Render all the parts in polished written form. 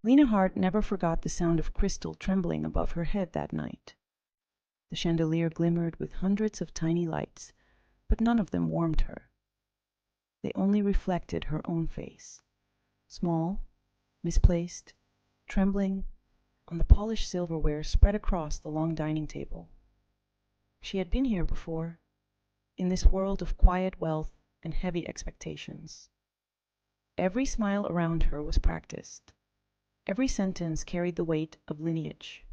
Lena Hart never forgot the sound of crystal trembling above her head that night. The chandelier glimmered with hundreds of tiny lights, but none of them warmed her. They only reflected her own face, small, misplaced, trembling, on the polished silverware spread across the long dining table. She had been here before, in this world of quiet wealth and heavy expectations. Every smile around her was practiced. Every sentence carried the weight of lineage.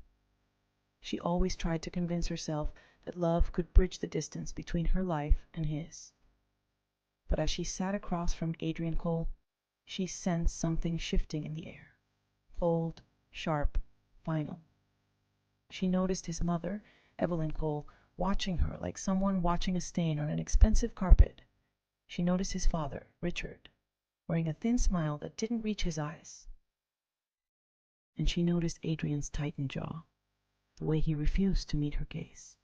She always tried to convince herself that love could bridge the distance between her life and his. But as she sat across from Adrian Cole, she sensed something shifting in the air, cold, sharp, final. She noticed his mother, Evelyn Cole, watching her like someone watching a stain on an expensive carpet. She noticed his father, Richard, wearing a thin smile that didn't reach his eyes. And she noticed Adrian's tightened jaw, the way he refused to meet her gaze.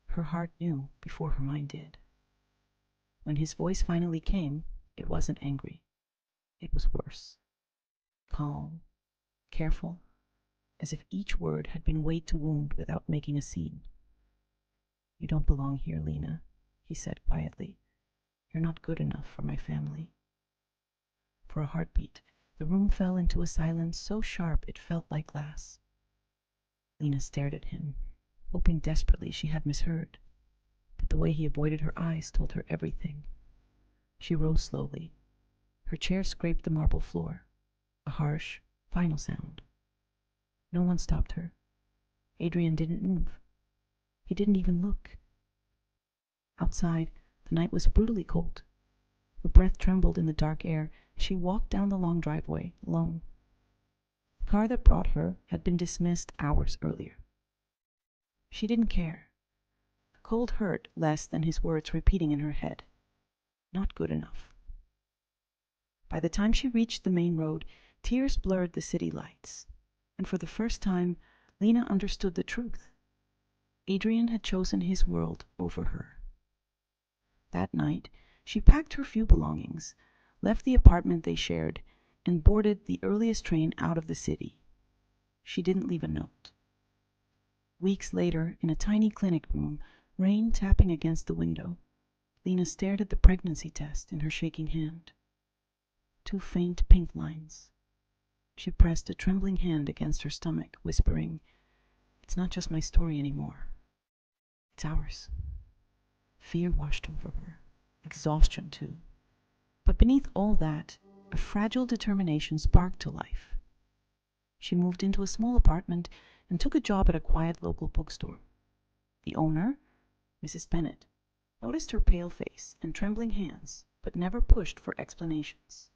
Her heart knew before her mind did. When his voice finally came, it wasn't angry. It was worse. Calm, careful, as if each word had been weighed to wound without making a scene. "You don't belong here, Lena," he said quietly. "You're not good enough for my family." For a heartbeat, the room fell into a silence so sharp it felt like glass. Lena stared at him, hoping desperately she had misheard, but the way he avoided her eyes told her everything. She rose slowly. Her chair scraped the marble floor, a harsh, final sound. No one stopped her. Adrian didn't move. He didn't even look. Outside, the night was brutally cold. Her breath trembled in the dark air as she walked down the long driveway, alone. The car that brought her had been dismissed hours earlier. She didn't care. The cold hurt less than his words repeating in her head. Not good enough. By the time she reached the main road, tears blurred the city lights, and for the first time, Lena understood the truth. Adrian had chosen his world over her. That night, she packed her few belongings, left the apartment they shared, and boarded the earliest train out of the city. She didn't leave a note. Weeks later, in a tiny clinic room, rain tapping against the window, Lena stared at the pregnancy test in her shaking hand. 2 faint pink lines. She pressed a trembling hand against her stomach, whispering, "It's not just my story anymore. It's ours." Fear washed over her. Exhaustion, too. But beneath all that, a fragile determination sparked to life. She moved into a small apartment and took a job at a quiet local bookstore. The owner, Mrs. Bennet, noticed her pale face and trembling hands, but never pushed for explanations.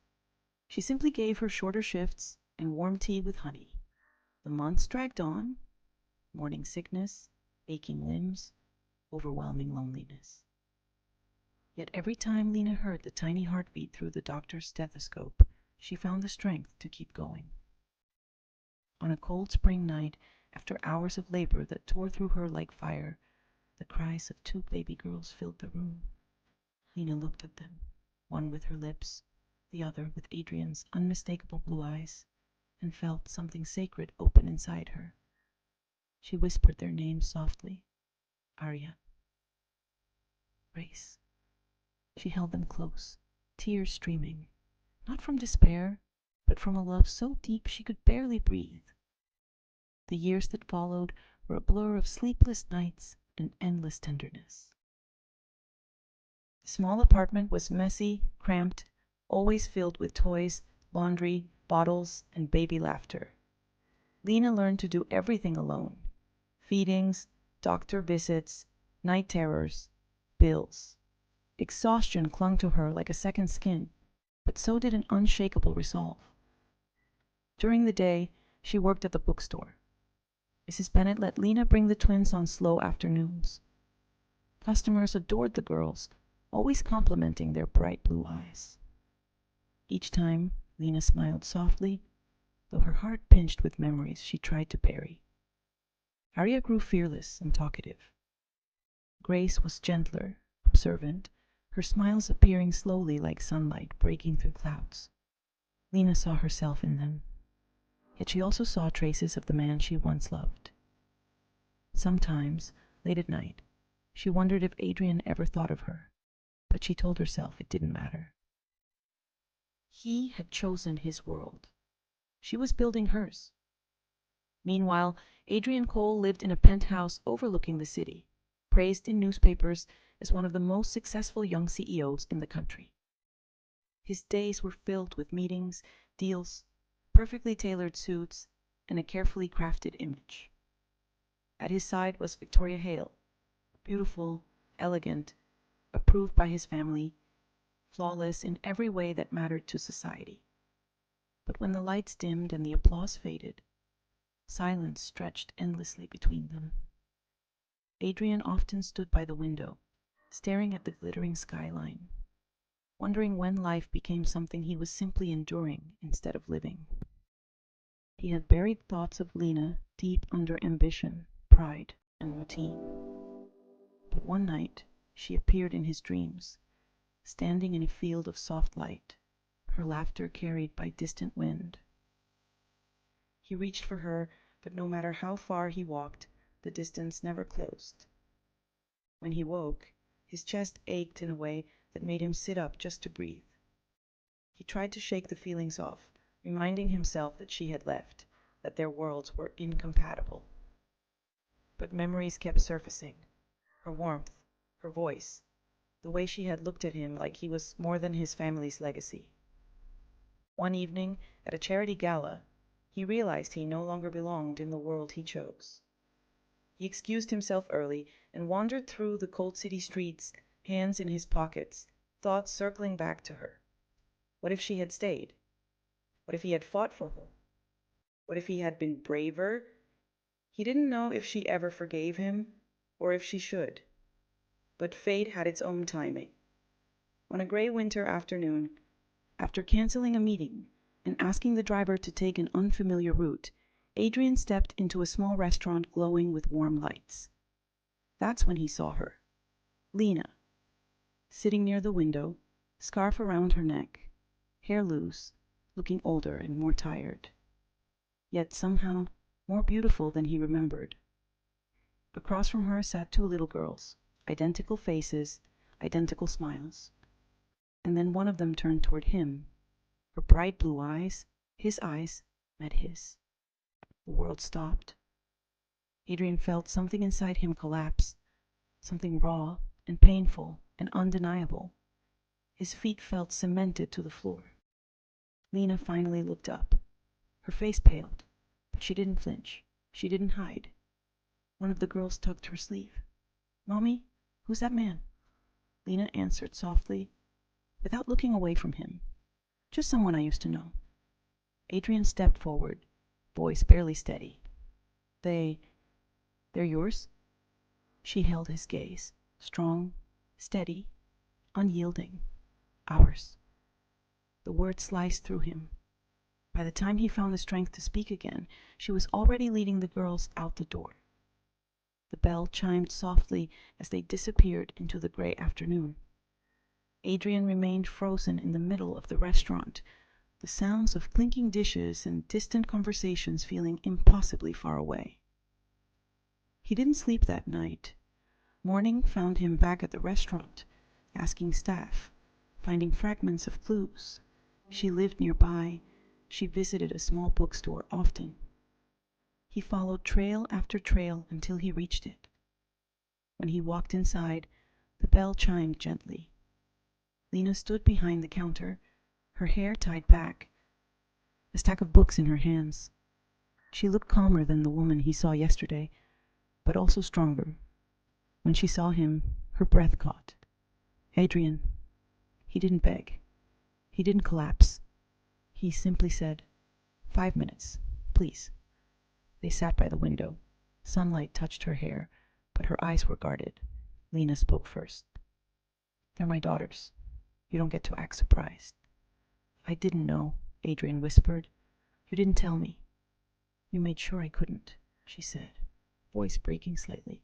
She simply gave her shorter shifts and warm tea with honey. The months dragged on, morning sickness, aching limbs, overwhelming loneliness. Yet every time Lena heard the tiny heartbeat through the doctor's stethoscope, she found the strength to keep going. On a cold spring night, after hours of labor that tore through her like fire, the cries of 2 baby girls filled the room. Lena looked at them, one with her lips, the other with Adrian's unmistakable blue eyes, and felt something sacred open inside her. She whispered their names softly. Arya. Grace. She held them close, tears streaming, not from despair, but from a love so deep she could barely breathe. The years that followed were a blur of sleepless nights and endless tenderness. The small apartment was messy, cramped, always filled with toys, laundry, bottles, and baby laughter. Lena learned to do everything alone. Feedings, doctor visits, night terrors, bills. Exhaustion clung to her like a second skin, but so did an unshakable resolve. During the day, she worked at the bookstore. Mrs. Bennet let Lena bring the twins on slow afternoons. Customers adored the girls, always complimenting their bright blue eyes. Each time, Lena smiled softly, though her heart pinched with memories she tried to bury. Arya grew fearless and talkative. Grace was gentler, observant, her smiles appearing slowly like sunlight breaking through clouds. Lena saw herself in them. Yet she also saw traces of the man she once loved. Sometimes, late at night, she wondered if Adrian ever thought of her, but she told herself it didn't matter. He had chosen his world. She was building hers. Meanwhile, Adrian Cole lived in a penthouse overlooking the city, praised in newspapers as one of the most successful young CEOs in the country. His days were filled with meetings, deals, perfectly tailored suits, and a carefully crafted image. At his side was Victoria Hale, beautiful, elegant, approved by his family, flawless in every way that mattered to society. But when the lights dimmed and the applause faded, silence stretched endlessly between them. Adrian often stood by the window, staring at the glittering skyline, wondering when life became something he was simply enduring instead of living. He had buried thoughts of Lena deep under ambition, pride, and routine. But one night, she appeared in his dreams, standing in a field of soft light, her laughter carried by distant wind. He reached for her, but no matter how far he walked, the distance never closed. When he woke, his chest ached in a way that made him sit up just to breathe. He tried to shake the feelings off, reminding himself that she had left, that their worlds were incompatible. But memories kept surfacing. Her warmth, her voice, the way she had looked at him like he was more than his family's legacy. One evening, at a charity gala, he realized he no longer belonged in the world he chose. He excused himself early and wandered through the cold city streets, hands in his pockets, thoughts circling back to her. What if she had stayed? What if he had fought for her? What if he had been braver? He didn't know if she ever forgave him, or if she should. But fate had its own timing. On a gray winter afternoon, after canceling a meeting and asking the driver to take an unfamiliar route, Adrian stepped into a small restaurant glowing with warm lights. That's when he saw her. Lena, sitting near the window, scarf around her neck, hair loose, looking older and more tired, yet somehow more beautiful than he remembered. Across from her sat two little girls, identical faces, identical smiles. And then one of them turned toward him. Her bright blue eyes, his eyes, met his. The world stopped. Adrian felt something inside him collapse, something raw and painful and undeniable. His feet felt cemented to the floor. Lena finally looked up. Her face paled, but she didn't flinch. She didn't hide. One of the girls tugged her sleeve. "Mommy, who's that man?" Lena answered softly, without looking away from him. "Just someone I used to know." Adrian stepped forward, voice barely steady. They're yours?" She held his gaze, strong, steady, unyielding. "Ours." The words sliced through him. By the time he found the strength to speak again, she was already leading the girls out the door. The bell chimed softly as they disappeared into the gray afternoon. Adrian remained frozen in the middle of the restaurant, the sounds of clinking dishes and distant conversations feeling impossibly far away. He didn't sleep that night. Morning found him back at the restaurant, asking staff, finding fragments of clues. She lived nearby. She visited a small bookstore often. He followed trail after trail until he reached it. When he walked inside, the bell chimed gently. Lena stood behind the counter, her hair tied back, a stack of books in her hands. She looked calmer than the woman he saw yesterday, but also stronger. When she saw him, her breath caught. "Adrian." He didn't beg. He didn't collapse. He simply said, "5 minutes, please." They sat by the window. Sunlight touched her hair, but her eyes were guarded. Lena spoke first. "They're my daughters. You don't get to act surprised." "I didn't know," Adrian whispered. "You didn't tell me." "You made sure I couldn't," she said, voice breaking slightly.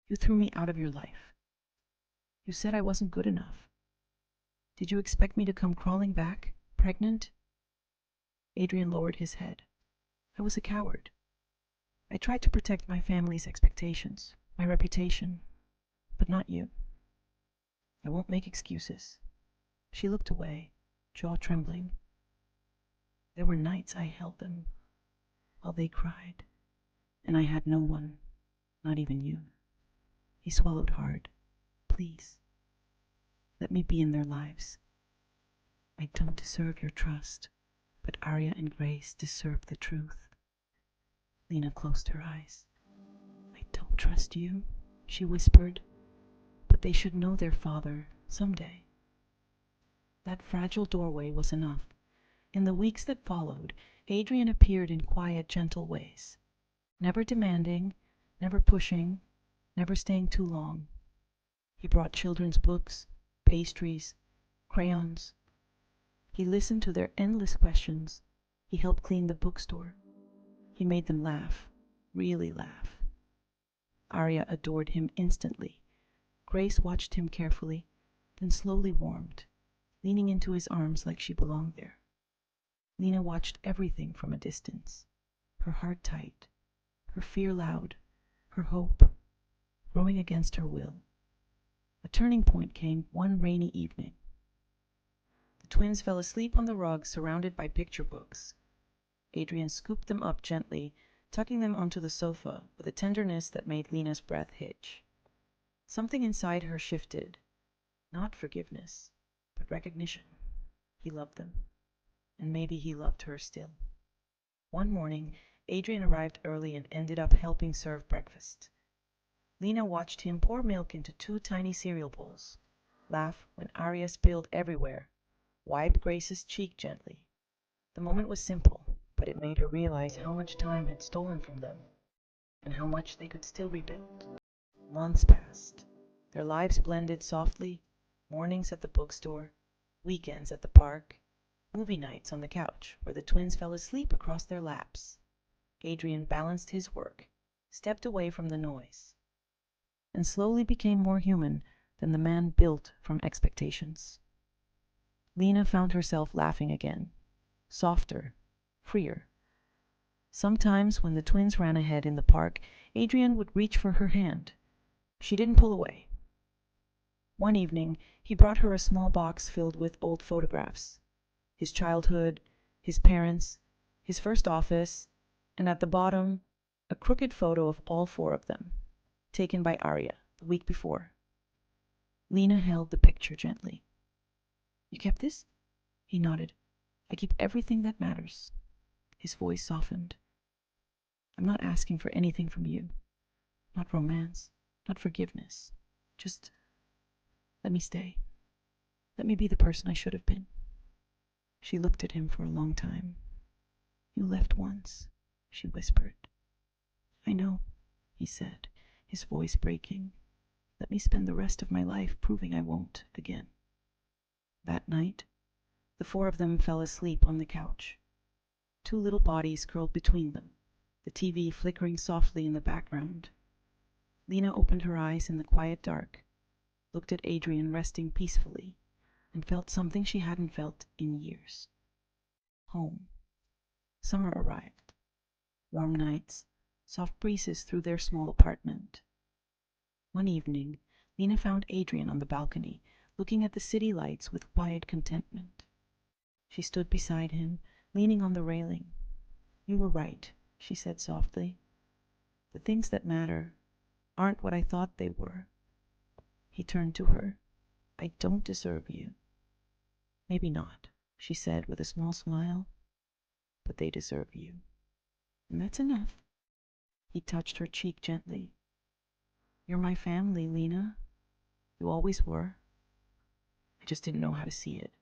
"You threw me out of your life. You said I wasn't good enough. Did you expect me to come crawling back, pregnant?" Adrian lowered his head. I was a coward. I tried to protect my family's expectations, my reputation, but not you. I won't make excuses." She looked away, jaw trembling. "There were nights I held them while they cried, and I had no one, not even you." He swallowed hard. "Please, let me be in their lives. I don't deserve your trust, but Arya and Grace deserve the truth." Lena closed her eyes. "I don't trust you," she whispered, "but they should know their father someday." That fragile doorway was enough. In the weeks that followed, Adrian appeared in quiet, gentle ways. Never demanding, never pushing, never staying too long. He brought children's books, pastries, crayons. He listened to their endless questions. He helped clean the bookstore. He made them laugh, really laugh. Arya adored him instantly. Grace watched him carefully, then slowly warmed, leaning into his arms like she belonged there. Lena watched everything from a distance, her heart tight, her fear loud, her hope growing against her will. A turning point came one rainy evening. The twins fell asleep on the rug surrounded by picture books. Adrian scooped them up gently, tucking them onto the sofa with a tenderness that made Lena's breath hitch. Something inside her shifted. Not forgiveness, but recognition. He loved them, and maybe he loved her still. One morning, Adrian arrived early and ended up helping serve breakfast. Lena watched him pour milk into 2 tiny cereal bowls, laugh when Arya spilled everywhere, wipe Grace's cheek gently. The moment was simple, but it made her realize how much time had stolen from them, and how much they could still rebuild. Months passed. Their lives blended softly, mornings at the bookstore, weekends at the park, movie nights on the couch where the twins fell asleep across their laps. Adrian balanced his work, stepped away from the noise, and slowly became more human than the man built from expectations. Lena found herself laughing again, softer, freer. Sometimes when the twins ran ahead in the park, Adrian would reach for her hand. She didn't pull away. One evening, he brought her a small box filled with old photographs. His childhood, his parents, his first office, and at the bottom, a crooked photo of all 4 of them, taken by Arya the week before. Lena held the picture gently. "You kept this?" He nodded. "I keep everything that matters." His voice softened. "I'm not asking for anything from you. Not romance, not forgiveness. Just let me stay. Let me be the person I should have been." She looked at him for a long time. "You left once," she whispered. "I know," he said, his voice breaking. "Let me spend the rest of my life proving I won't again." That night, the 4 of them fell asleep on the couch. 2 little bodies curled between them, the TV flickering softly in the background. Lena opened her eyes in the quiet dark, looked at Adrian resting peacefully, and felt something she hadn't felt in years. Home. Summer arrived. Warm nights, soft breezes through their small apartment. One evening, Lena found Adrian on the balcony, looking at the city lights with quiet contentment. She stood beside him, leaning on the railing. "You were right," she said softly. "The things that matter aren't what I thought they were." He turned to her. "I don't deserve you." "Maybe not," she said with a small smile, "but they deserve you. And that's enough." He touched her cheek gently. "You're my family, Lena. You always were. I just didn't know how to see it."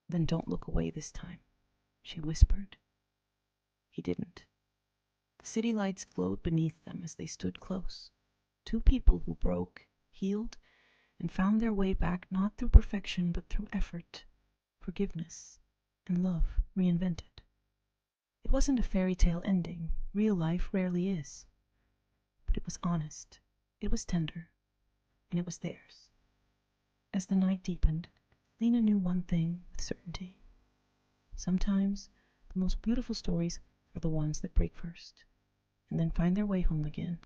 "Then don't look away this time," she whispered. He didn't. The city lights glowed beneath them as they stood close. 2 people who broke, healed, and found their way back not through perfection but through effort, forgiveness, and love reinvented. It wasn't a fairy tale ending. Real life rarely is. But it was honest, it was tender, and it was theirs. As the night deepened, Lena knew one thing with certainty. Sometimes the most beautiful stories for the ones that break first, and then find their way home again.